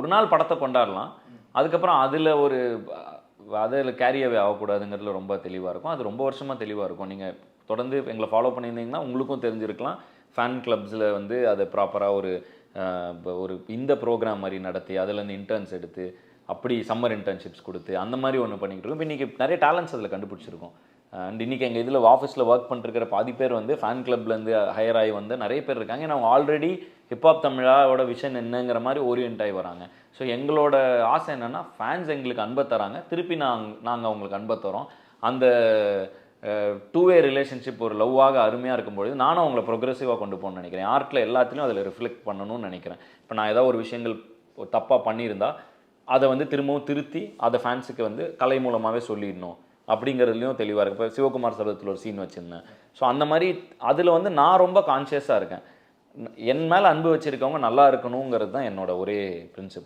ஒரு நாள் படத்தை கொண்டாடலாம், அதுக்கப்புறம் அதில் ஒரு அதில் கேரியவே ஆகக்கூடாதுங்கிறதுல ரொம்ப தெளிவாக இருக்கும். அது ரொம்ப வருஷமாக தெளிவாக இருக்கும். நீங்கள் தொடர்ந்து எங்களை ஃபாலோ பண்ணியிருந்தீங்கன்னா உங்களுக்கும் தெரிஞ்சிருக்கலாம். ஃபேன் கிளப்ஸில் வந்து அதை ப்ராப்பராக ஒரு இந்த ப்ரோக்ராம் மாதிரி நடத்தி அதுலேருந்து இன்டர்ன்ஸ் எடுத்து அப்படி சம்மர் இன்டர்ன்ஷிப்ஸ் கொடுத்து அந்த மாதிரி ஒன்று பண்ணிக்கிட்டு இருக்கோம். இப்போ இன்றைக்கி நிறைய டேலண்ட்ஸ் அதில் கண்டுபிடிச்சிருக்கோம். அண்ட் இன்றைக்கி எங்கள் இதில் ஆஃபீஸில் ஒர்க் பண்ணிருக்கிற பாதி பேர் வந்து ஃபேன் கிளப்லேருந்து ஹையர் ஆகி வந்து நிறைய பேர் இருக்காங்க. ஏன்னா அவங்க ஆல்ரெடி ஹிப்ஹாப் தமிழாவோட விஷன் என்னங்கிற மாதிரி ஓரியன்ட் ஆகி வராங்க. ஸோ எங்களோட ஆசை என்னென்னா ஃபேன்ஸ் எங்களுக்கு அன்பை தராங்க, திருப்பி நாங்கள் அவங்களுக்கு அன்பை தரோம். அந்த டூ-வே ரிலேஷன்ஷிப் ஒரு லவ்வாக அருமையாக இருக்கும்பொழுது நானும் அவங்கள ப்ரொக்ரெசிவாக கொண்டு போகணும்னு நினைக்கிறேன். ஆர்ட்டில் எல்லாத்துலேயும் அதில் ரிஃப்ளெக்ட் பண்ணணும்னு நினைக்கிறேன். இப்போ நான் ஏதாவது ஒரு விஷயங்கள் தப்பாக பண்ணியிருந்தா அதை வந்து திரும்பவும் திருத்தி அதை ஃபேன்ஸுக்கு வந்து கலை மூலமாகவே சொல்லிடணும் அப்படிங்கிறதுலையும் தெளிவாக இருக்குது. இப்போ சிவகுமார் சபதத்தில் ஒரு சீன் வச்சுருந்தேன். ஸோ அந்த மாதிரி அதில் வந்து நான் ரொம்ப கான்ஷியஸாக இருக்கேன். என் மேலே அன்பு வச்சுருக்கவங்க நல்லா இருக்கணுங்கிறது தான் என்னோட ஒரே பிரின்சிபல்.